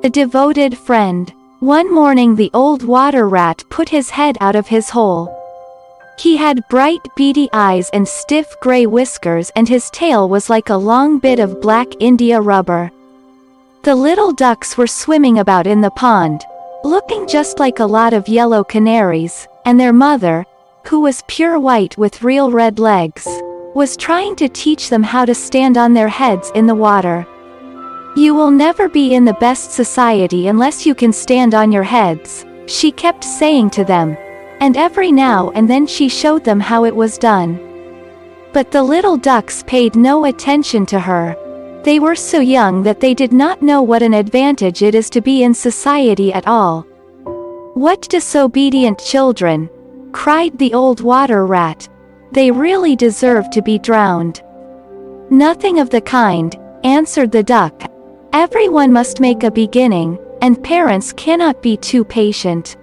A devoted friend. One morning the old water rat put his head out of his hole. He had bright beady eyes and stiff gray whiskers, and his tail was like a long bit of black India rubber. The little ducks were swimming about in the pond, looking just like a lot of yellow canaries, and their mother, who was pure white with real red legs, was trying to teach them how to stand on their heads in the water. "You will never be in the best society unless you can stand on your heads," she kept saying to them, and every now and then she showed them how it was done. But the little ducks paid no attention to her. They were so young that they did not know what an advantage it is to be in society at all. "What disobedient children!" cried the old water rat. "They really deserve to be drowned." "Nothing of the kind," answered the duck. "Everyone must make a beginning, and parents cannot be too patient."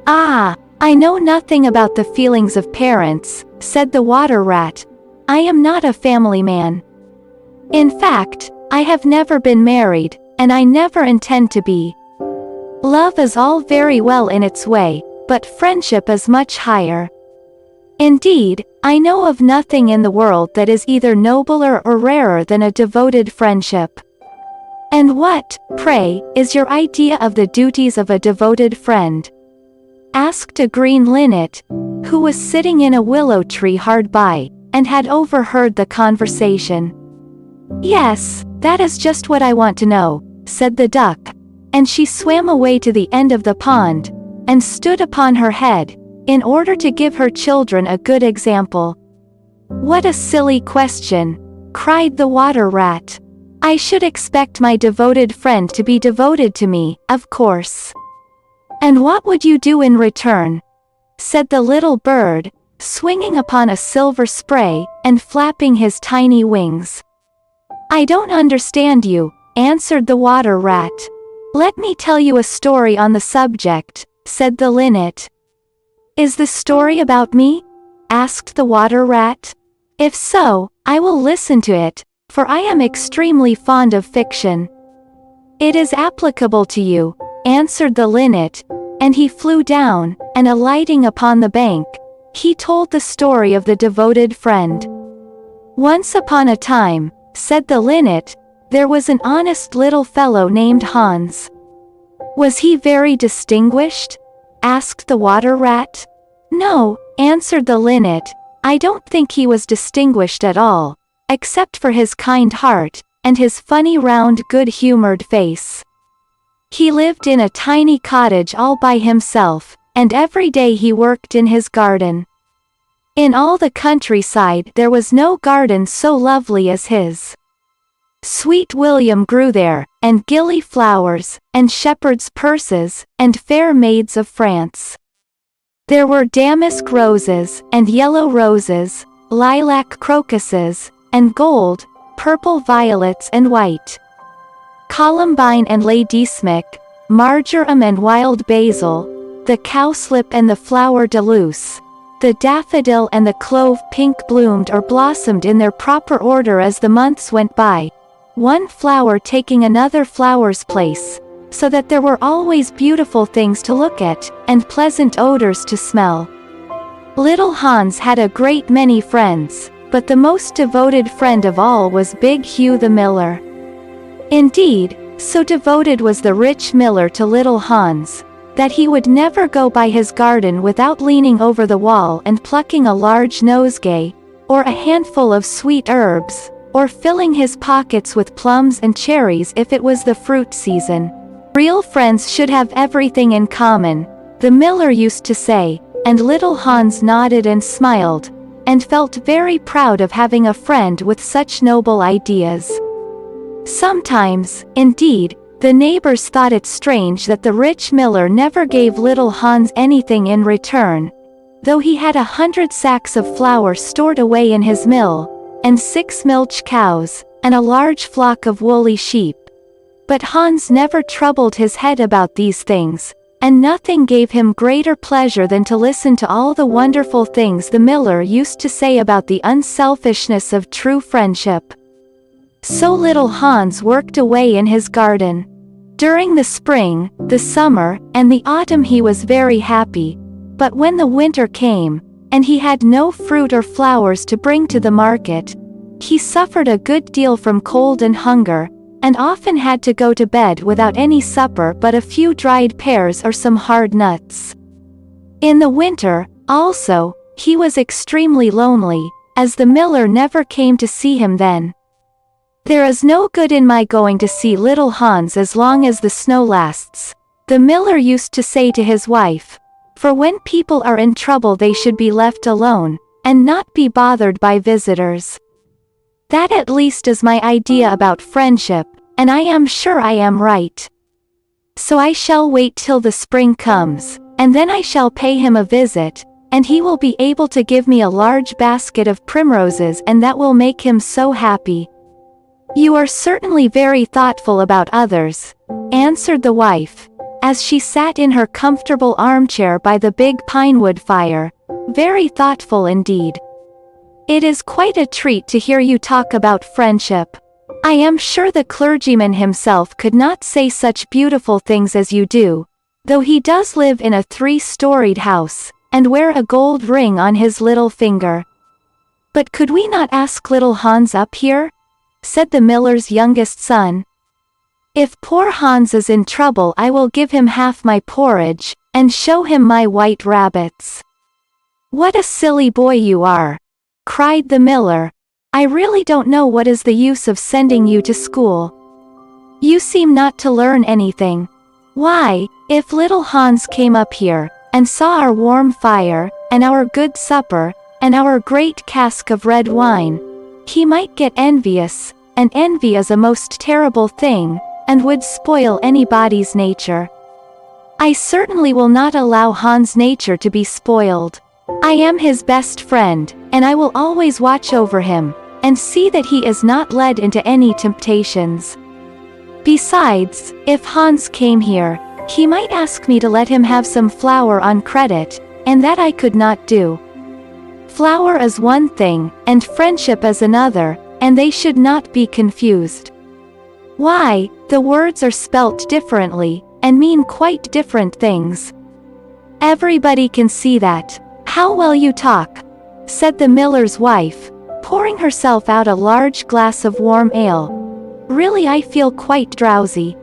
"Ah, I know nothing about the feelings of parents," said the water rat. "I am not a family man. In fact, I have never been married, and I never intend to be. Love is all very well in its way, but friendship is much higher. Indeed, I know of nothing in the world that is either nobler or rarer than a devoted friendship." "And what, pray, is your idea of the duties of a devoted friend?" asked a green linnet, who was sitting in a willow tree hard by, and had overheard the conversation. "Yes, that is just what I want to know," said the duck, and she swam away to the end of the pond, and stood upon her head, in order to give her children a good example. "What a silly question!" cried the water rat. "I should expect my devoted friend to be devoted to me, of course." "And what would you do in return?" said the little bird, swinging upon a silver spray, and flapping his tiny wings. "I don't understand you," answered the water rat. "Let me tell you a story on the subject," said the linnet. "Is the story about me?" asked the water rat. "If so, I will listen to it, for I am extremely fond of fiction." "It is applicable to you," answered the linnet, and he flew down, and alighting upon the bank, he told the story of the devoted friend. "Once upon a time," said the linnet, "there was an honest little fellow named Hans." "Was he very distinguished?" asked the water rat. "No," answered the linnet, "I don't think he was distinguished at all, except for his kind heart, and his funny round good-humored face. He lived in a tiny cottage all by himself, and every day he worked in his garden. In all the countryside there was no garden so lovely as his. Sweet William grew there, and gilly flowers, and shepherd's purses, and fair maids of France. There were damask roses, and yellow roses, lilac crocuses, and gold, purple violets and white. Columbine and ladysmith, marjoram and wild basil, the cowslip and the flower de luce, the daffodil and the clove pink bloomed or blossomed in their proper order as the months went by, one flower taking another flower's place, so that there were always beautiful things to look at, and pleasant odors to smell. Little Hans had a great many friends, but the most devoted friend of all was Big Hugh the miller. Indeed, so devoted was the rich miller to little Hans, that he would never go by his garden without leaning over the wall and plucking a large nosegay, or a handful of sweet herbs, or filling his pockets with plums and cherries if it was the fruit season. "Real friends should have everything in common," the miller used to say, and little Hans nodded and smiled, and felt very proud of having a friend with such noble ideas. Sometimes, indeed, the neighbors thought it strange that the rich miller never gave little Hans anything in return, though he had 100 sacks of flour stored away in his mill, and 6 milch cows, and a large flock of woolly sheep. But Hans never troubled his head about these things, and nothing gave him greater pleasure than to listen to all the wonderful things the miller used to say about the unselfishness of true friendship. So little Hans worked away in his garden. During the spring, the summer, and the autumn he was very happy, but when the winter came, and he had no fruit or flowers to bring to the market, he suffered a good deal from cold and hunger, and often had to go to bed without any supper but a few dried pears or some hard nuts. In the winter, also, he was extremely lonely, as the miller never came to see him then. "There is no good in my going to see little Hans as long as the snow lasts," the miller used to say to his wife, "for when people are in trouble they should be left alone, and not be bothered by visitors. That at least is my idea about friendship, and I am sure I am right. So I shall wait till the spring comes, and then I shall pay him a visit, and he will be able to give me a large basket of primroses, and that will make him so happy." "You are certainly very thoughtful about others," answered the wife, as she sat in her comfortable armchair by the big pinewood fire. "Very thoughtful indeed. It is quite a treat to hear you talk about friendship. I am sure the clergyman himself could not say such beautiful things as you do, though he does live in a 3-storied house, and wear a gold ring on his little finger. But could we not ask little Hans up here?" said the miller's youngest son. "If poor Hans is in trouble I will give him half my porridge, and show him my white rabbits." "What a silly boy you are!" cried the miller. "I really don't know what is the use of sending you to school. You seem not to learn anything. Why, if little Hans came up here, and saw our warm fire, and our good supper, and our great cask of red wine, he might get envious, and envy is a most terrible thing, and would spoil anybody's nature. I certainly will not allow Hans' nature to be spoiled. I am his best friend, and I will always watch over him, and see that he is not led into any temptations. Besides, if Hans came here, he might ask me to let him have some flour on credit, and that I could not do. Flour is one thing, and friendship is another, and they should not be confused. Why, the words are spelt differently, and mean quite different things. Everybody can see that. How well you talk," said the miller's wife, pouring herself out a large glass of warm ale. "Really I feel quite drowsy.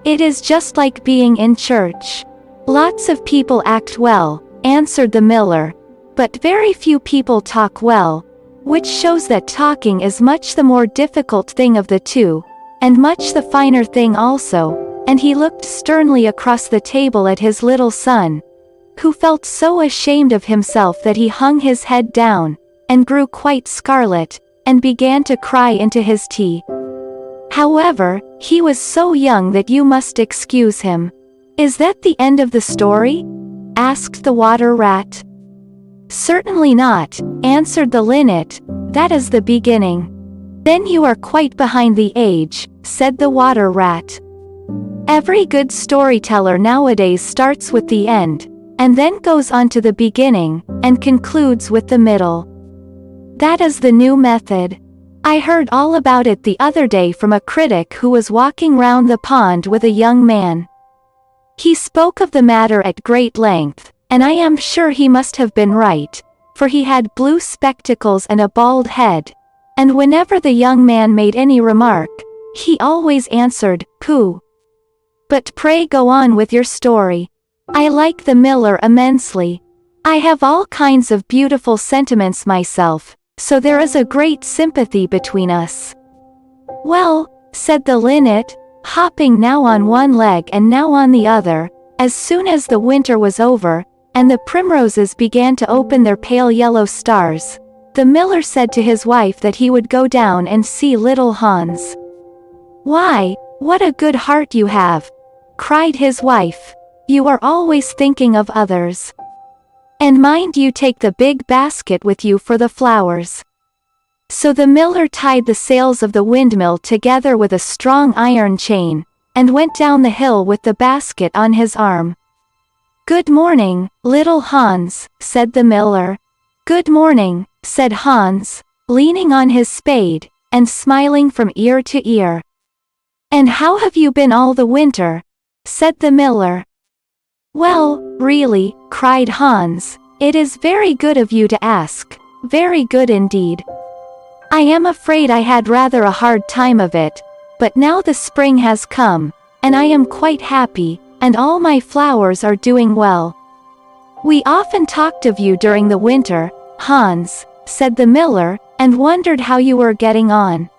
It is just like being in church. Lots of people act well," answered the miller, "but very few people talk well, which shows that talking is much the more difficult thing of the two, and much the finer thing also," and he looked sternly across the table at his little son, who felt so ashamed of himself that he hung his head down, and grew quite scarlet, and began to cry into his tea. "However, he was so young that you must excuse him." "Is that the end of the story?" asked the water rat. "Certainly not," answered the linnet, "that is the beginning." "Then you are quite behind the age," said the water rat. "Every good storyteller nowadays starts with the end, and then goes on to the beginning, and concludes with the middle. That is the new method. I heard all about it the other day from a critic who was walking round the pond with a young man. He spoke of the matter at great length, and I am sure he must have been right, for he had blue spectacles and a bald head, and whenever the young man made any remark, he always answered, 'Pooh!' But pray go on with your story. I like the miller immensely. I have all kinds of beautiful sentiments myself, so there is a great sympathy between us." "Well," said the linnet, hopping now on one leg and now on the other, as soon as the winter was over, and the primroses began to open their pale yellow stars, the miller said to his wife that he would go down and see little Hans. "Why, what a good heart you have!" cried his wife. "You are always thinking of others. And mind you take the big basket with you for the flowers." So the miller tied the sails of the windmill together with a strong iron chain, and went down the hill with the basket on his arm. "Good morning, little Hans," said the miller. "Good morning," said Hans, leaning on his spade, and smiling from ear to ear. "And how have you been all the winter?" said the miller. "Well, really," cried Hans, "it is very good of you to ask, very good indeed. I am afraid I had rather a hard time of it, but now the spring has come, and I am quite happy, and all my flowers are doing well." "We often talked of you during the winter, Hans," said the miller, "and wondered how you were getting on."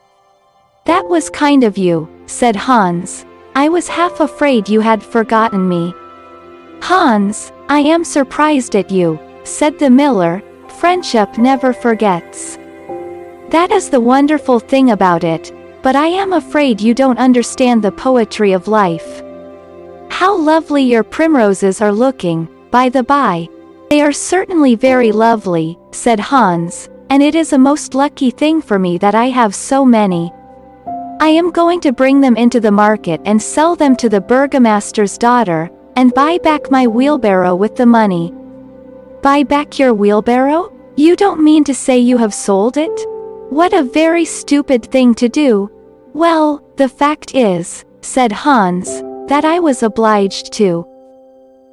"That was kind of you," said Hans. "I was half afraid you had forgotten me." "Hans, I am surprised at you," said the miller. "Friendship never forgets. That is the wonderful thing about it, but I am afraid you don't understand the poetry of life. How lovely your primroses are looking, by the by." "They are certainly very lovely," said Hans, "and it is a most lucky thing for me that I have so many. I am going to bring them into the market and sell them to the burgomaster's daughter, and buy back my wheelbarrow with the money." "Buy back your wheelbarrow? You don't mean to say you have sold it? What a very stupid thing to do." "Well, the fact is," said Hans, "that I was obliged to.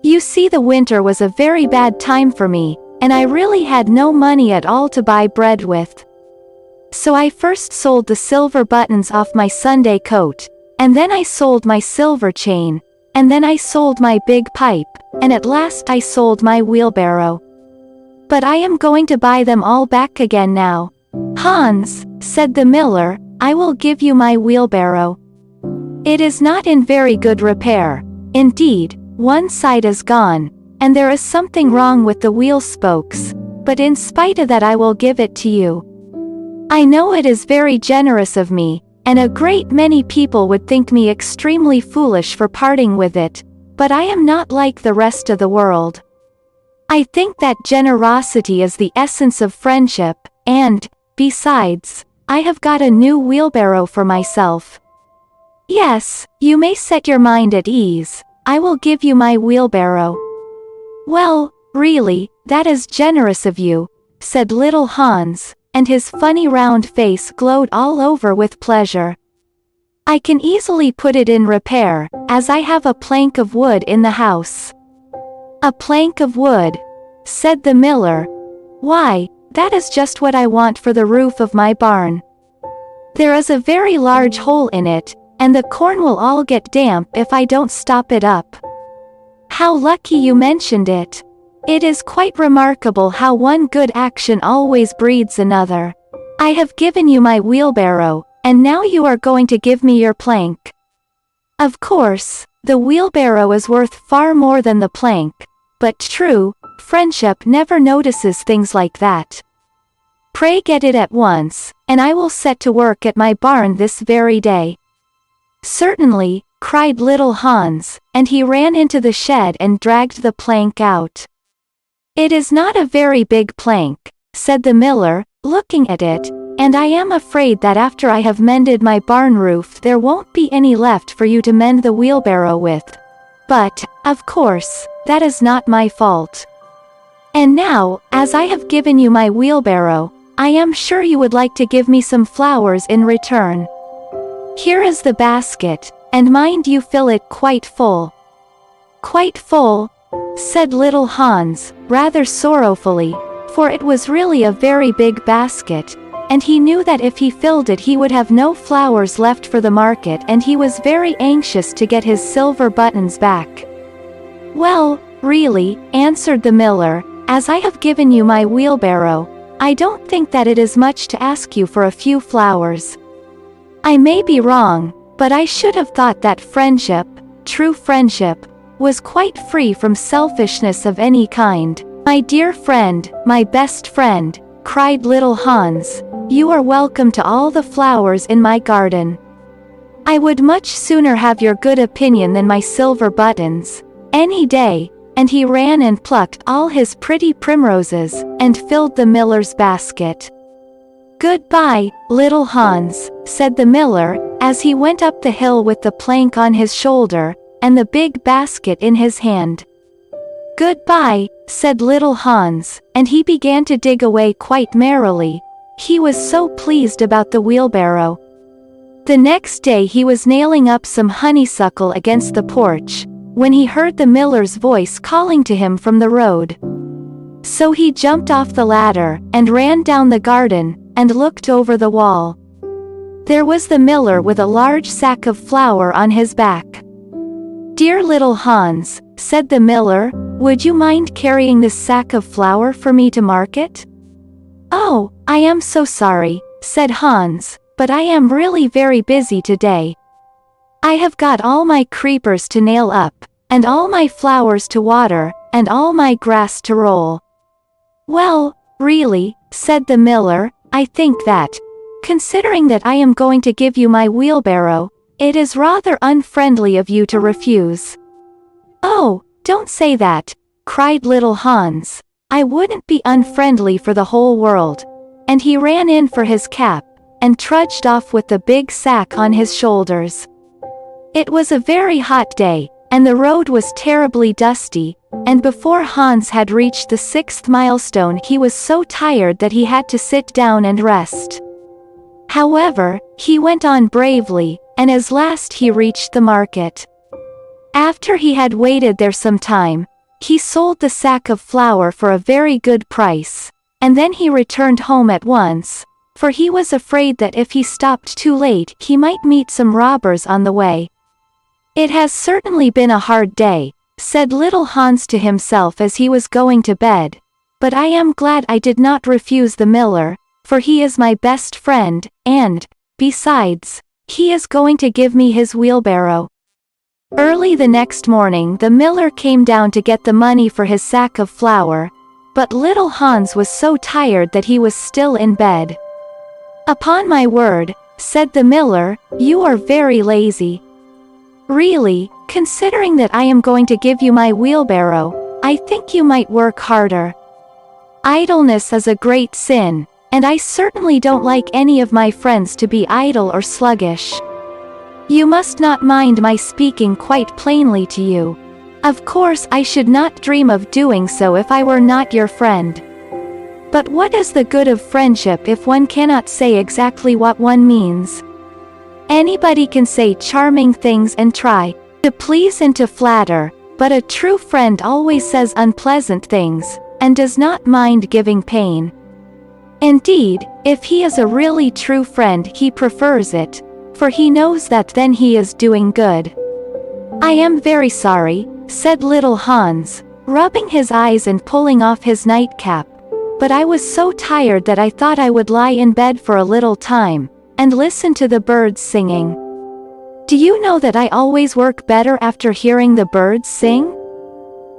You see, the winter was a very bad time for me, and I really had no money at all to buy bread with. So I first sold the silver buttons off my Sunday coat, and then I sold my silver chain, and then I sold my big pipe, and at last I sold my wheelbarrow. But I am going to buy them all back again now." "Hans," said the miller, "I will give you my wheelbarrow. It is not in very good repair. Indeed, one side is gone, and there is something wrong with the wheel spokes, but in spite of that I will give it to you. I know it is very generous of me, and a great many people would think me extremely foolish for parting with it, but I am not like the rest of the world. I think that generosity is the essence of friendship, and, besides, I have got a new wheelbarrow for myself. Yes, you may set your mind at ease. I will give you my wheelbarrow." "Well, really, that is generous of you," said little Hans, and his funny round face glowed all over with pleasure. "I can easily put it in repair, as I have a plank of wood in the house." "A plank of wood," said the miller. "Why, that is just what I want for the roof of my barn. There is a very large hole in it, and the corn will all get damp if I don't stop it up." "How lucky you mentioned it. It is quite remarkable how one good action always breeds another. I have given you my wheelbarrow, and now you are going to give me your plank. Of course, the wheelbarrow is worth far more than the plank, but true, friendship never notices things like that. Pray get it at once, and I will set to work at my barn this very day." "Certainly," cried little Hans, and he ran into the shed and dragged the plank out. "It is not a very big plank," said the miller, looking at it, "and I am afraid that after I have mended my barn roof there won't be any left for you to mend the wheelbarrow with. But, of course, that is not my fault. And now, as I have given you my wheelbarrow, I am sure you would like to give me some flowers in return. Here is the basket, and mind you fill it quite full." "Quite full?" said little Hans, rather sorrowfully, for it was really a very big basket, and he knew that if he filled it he would have no flowers left for the market, and he was very anxious to get his silver buttons back. "Well, really," answered the miller, "as I have given you my wheelbarrow, I don't think that it is much to ask you for a few flowers. I may be wrong, but I should have thought that friendship, true friendship, was quite free from selfishness of any kind." "My dear friend, my best friend," cried little Hans, "you are welcome to all the flowers in my garden. I would much sooner have your good opinion than my silver buttons, any day," and he ran and plucked all his pretty primroses, and filled the miller's basket. "Goodbye, little Hans," said the miller, as he went up the hill with the plank on his shoulder, and the big basket in his hand. "Goodbye," said little Hans, and he began to dig away quite merrily. He was so pleased about the wheelbarrow. The next day he was nailing up some honeysuckle against the porch, when he heard the miller's voice calling to him from the road. So he jumped off the ladder, and ran down the garden, and looked over the wall. There was the miller with a large sack of flour on his back. "Dear little Hans," said the miller, "would you mind carrying this sack of flour for me to market?" "Oh, I am so sorry," said Hans, "but I am really very busy today. I have got all my creepers to nail up, and all my flowers to water, and all my grass to roll." "Well, really," said the miller, "I think that, considering that I am going to give you my wheelbarrow, it is rather unfriendly of you to refuse." "Oh, don't say that," cried little Hans. "I wouldn't be unfriendly for the whole world." And he ran in for his cap, and trudged off with the big sack on his shoulders. It was a very hot day, and the road was terribly dusty, and before Hans had reached the 6th milestone he was so tired that he had to sit down and rest. However, he went on bravely, and as last he reached the market. After he had waited there some time, he sold the sack of flour for a very good price, and then he returned home at once, for he was afraid that if he stopped too late he might meet some robbers on the way. "It has certainly been a hard day," said little Hans to himself as he was going to bed, "but I am glad I did not refuse the miller, for he is my best friend, and, besides, he is going to give me his wheelbarrow." Early the next morning the miller came down to get the money for his sack of flour, but little Hans was so tired that he was still in bed. "Upon my word," said the miller, "you are very lazy. Really, considering that I am going to give you my wheelbarrow, I think you might work harder. Idleness is a great sin, and I certainly don't like any of my friends to be idle or sluggish. You must not mind my speaking quite plainly to you. Of course I should not dream of doing so if I were not your friend. But what is the good of friendship if one cannot say exactly what one means? Anybody can say charming things and try to please and to flatter, but a true friend always says unpleasant things, and does not mind giving pain. Indeed, if he is a really true friend he prefers it, for he knows that then he is doing good." "I am very sorry," said little Hans, rubbing his eyes and pulling off his nightcap, "but I was so tired that I thought I would lie in bed for a little time, and listen to the birds singing. Do you know that I always work better after hearing the birds sing?"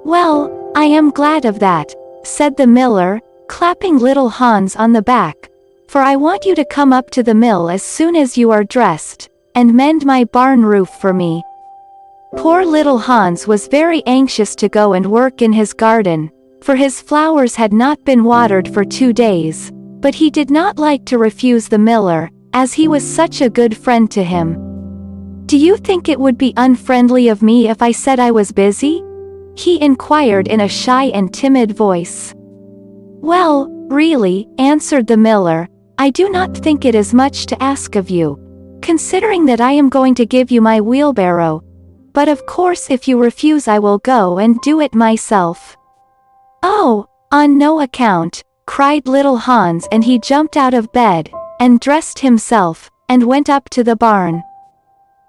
"Well, I am glad of that," said the miller, clapping little Hans on the back, "for I want you to come up to the mill as soon as you are dressed, and mend my barn roof for me." Poor little Hans was very anxious to go and work in his garden, for his flowers had not been watered for 2 days, but he did not like to refuse the miller, as he was such a good friend to him. "Do you think it would be unfriendly of me if I said I was busy?" he inquired in a shy and timid voice. "Well, really," answered the miller, "I do not think it is much to ask of you, considering that I am going to give you my wheelbarrow, but of course if you refuse I will go and do it myself." "Oh, on no account," cried little Hans, and he jumped out of bed, and dressed himself, and went up to the barn.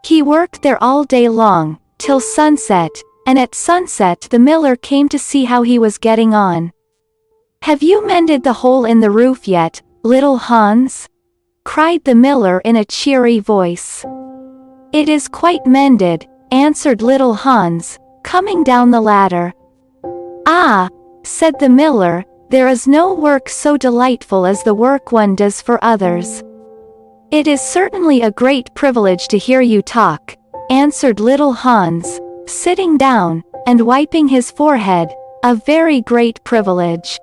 He worked there all day long, till sunset, and at sunset the miller came to see how he was getting on. "Have you mended the hole in the roof yet, little Hans?" cried the miller in a cheery voice. "It is quite mended," answered little Hans, coming down the ladder. "Ah," said the miller, "there is no work so delightful as the work one does for others." "It is certainly a great privilege to hear you talk," answered little Hans, sitting down, and wiping his forehead, "a very great privilege.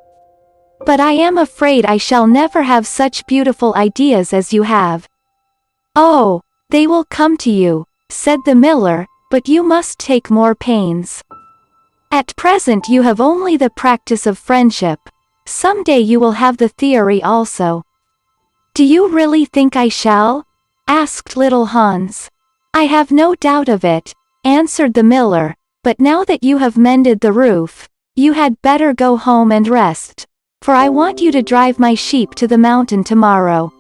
But I am afraid I shall never have such beautiful ideas as you have." "Oh, they will come to you," said the miller, "but you must take more pains. At present you have only the practice of friendship. Some day you will have the theory also." "Do you really think I shall?" asked little Hans. "I have no doubt of it," answered the miller, "but now that you have mended the roof, you had better go home and rest, for I want you to drive my sheep to the mountain tomorrow."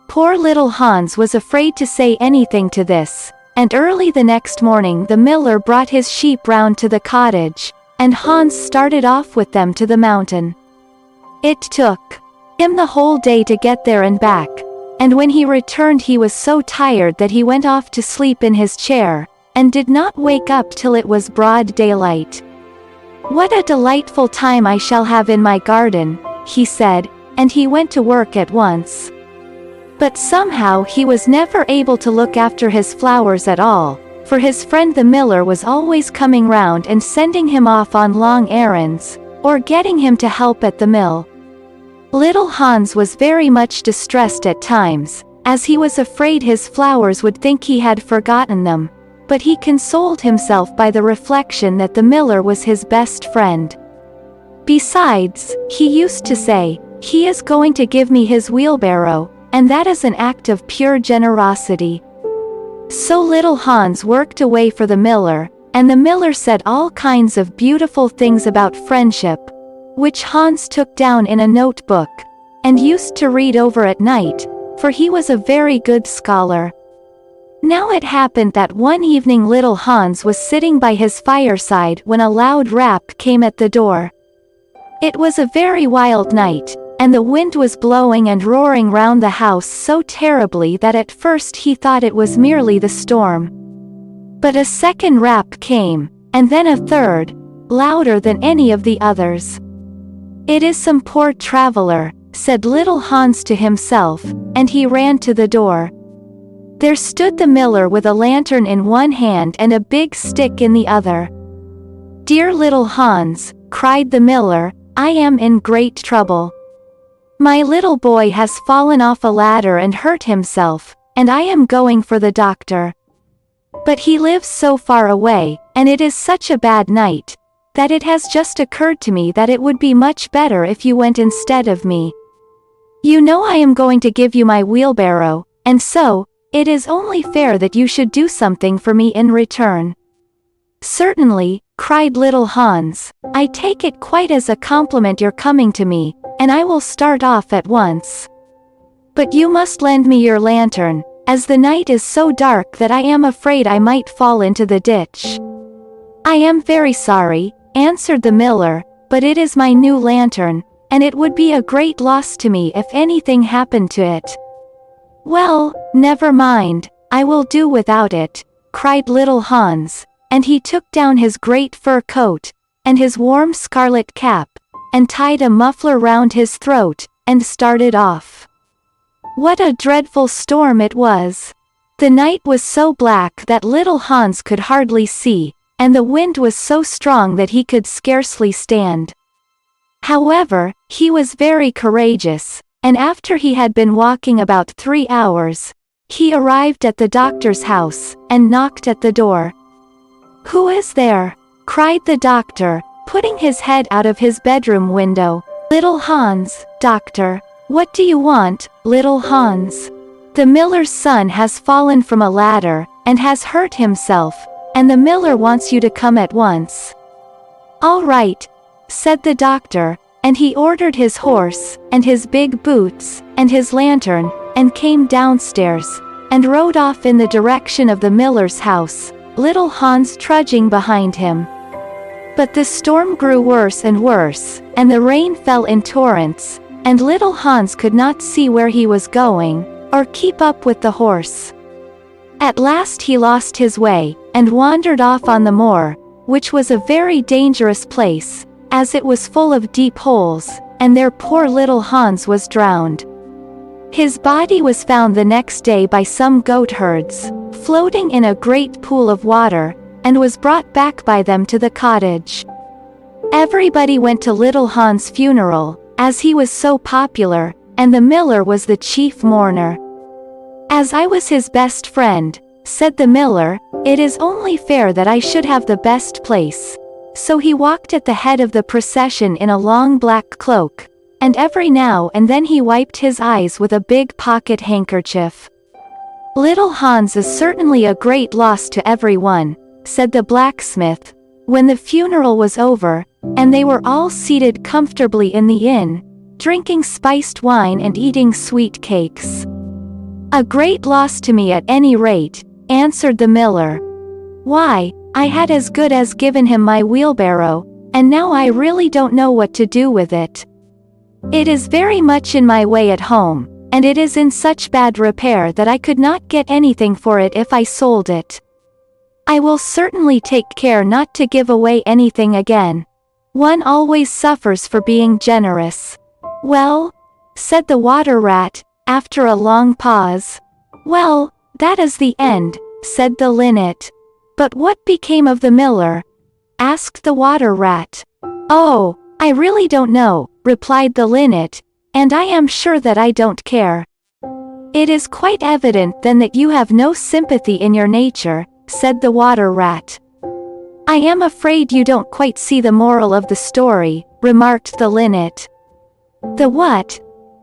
Poor little Hans was afraid to say anything to this, and early the next morning the miller brought his sheep round to the cottage, and Hans started off with them to the mountain. It took him the whole day to get there and back, and when he returned he was so tired that he went off to sleep in his chair, and did not wake up till it was broad daylight. "What a delightful time I shall have in my garden," he said, and he went to work at once. But somehow he was never able to look after his flowers at all, for his friend the miller was always coming round and sending him off on long errands, or getting him to help at the mill. Little Hans was very much distressed at times, as he was afraid his flowers would think he had forgotten them, but he consoled himself by the reflection that the miller was his best friend. Besides, he used to say, "He is going to give me his wheelbarrow, and that is an act of pure generosity." So little Hans worked away for the miller, and the miller said all kinds of beautiful things about friendship, which Hans took down in a notebook, and used to read over at night, for he was a very good scholar. Now it happened that one evening little Hans was sitting by his fireside when a loud rap came at the door. It was a very wild night, and the wind was blowing and roaring round the house so terribly that at first he thought it was merely the storm. But a second rap came, and then a third, louder than any of the others. "It is some poor traveler," said little Hans to himself, and he ran to the door. There stood the miller with a lantern in one hand and a big stick in the other. "Dear little Hans," cried the miller, "I am in great trouble. My little boy has fallen off a ladder and hurt himself, and I am going for the doctor. But he lives so far away, and it is such a bad night, that it has just occurred to me that it would be much better if you went instead of me. You know I am going to give you my wheelbarrow, and so, it is only fair that you should do something for me in return." "Certainly," cried little Hans, "I take it quite as a compliment your coming to me, and I will start off at once. But you must lend me your lantern, as the night is so dark that I am afraid I might fall into the ditch." "I am very sorry," answered the miller, "but it is my new lantern, and it would be a great loss to me if anything happened to it." "Well, never mind, I will do without it," cried little Hans, and he took down his great fur coat, and his warm scarlet cap, and tied a muffler round his throat, and started off. What a dreadful storm it was! The night was so black that little Hans could hardly see, and the wind was so strong that he could scarcely stand. However, he was very courageous, and after he had been walking about 3 hours, he arrived at the doctor's house, and knocked at the door. "Who is there?" cried the doctor, putting his head out of his bedroom window. "Little Hans, doctor." "What do you want, little Hans?" "The miller's son has fallen from a ladder, and has hurt himself, and the miller wants you to come at once." "All right," said the doctor, and he ordered his horse, and his big boots, and his lantern, and came downstairs, and rode off in the direction of the miller's house, little Hans trudging behind him. But the storm grew worse and worse, and the rain fell in torrents, and little Hans could not see where he was going, or keep up with the horse. At last he lost his way, and wandered off on the moor, which was a very dangerous place, as it was full of deep holes, and there poor little Hans was drowned. His body was found the next day by some goatherds, floating in a great pool of water, and was brought back by them to the cottage. Everybody went to little Hans' funeral, as he was so popular, and the miller was the chief mourner. "As I was his best friend," said the miller, "it is only fair that I should have the best place." So he walked at the head of the procession in a long black cloak, and every now and then he wiped his eyes with a big pocket handkerchief. Little Hans is certainly a great loss to everyone, said the blacksmith, when the funeral was over, and they were all seated comfortably in the inn, drinking spiced wine and eating sweet cakes. A great loss to me at any rate, answered the miller. Why, I had as good as given him my wheelbarrow, and now I really don't know what to do with it. It is very much in my way at home, and it is in such bad repair that I could not get anything for it if I sold it. I will certainly take care not to give away anything again. One always suffers for being generous. Well, said the water rat, after a long pause. Well, that is the end, said the linnet. But what became of the miller? Asked the water rat. Oh, I really don't know, replied the linnet, and I am sure that I don't care. It is quite evident then that you have no sympathy in your nature, said the water rat. I am afraid you don't quite see the moral of the story, remarked the linnet. The what?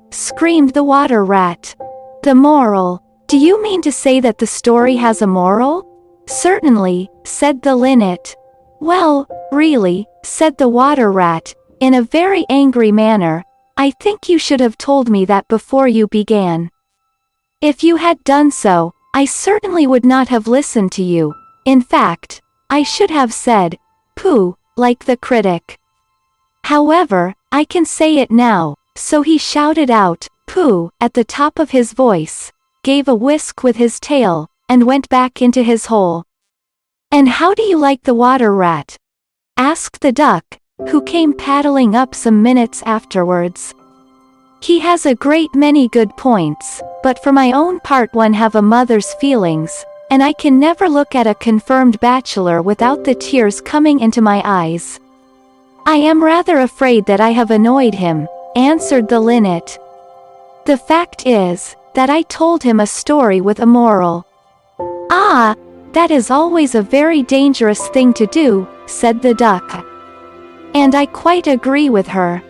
Screamed the water rat. The moral. Do you mean to say that the story has a moral? Certainly, said the linnet. Well, really, said the water rat, in a very angry manner, I think you should have told me that before you began. If you had done so, I certainly would not have listened to you. In fact, I should have said, pooh, like the critic. However, I can say it now, so he shouted out, pooh, at the top of his voice, gave a whisk with his tail, and went back into his hole. And how do you like the water rat? Asked the duck, who came paddling up some minutes afterwards. He has a great many good points, but for my own part one have a mother's feelings, and I can never look at a confirmed bachelor without the tears coming into my eyes. I am rather afraid that I have annoyed him, answered the linnet. The fact is, that I told him a story with a moral. Ah, that is always a very dangerous thing to do, said the duck. And I quite agree with her.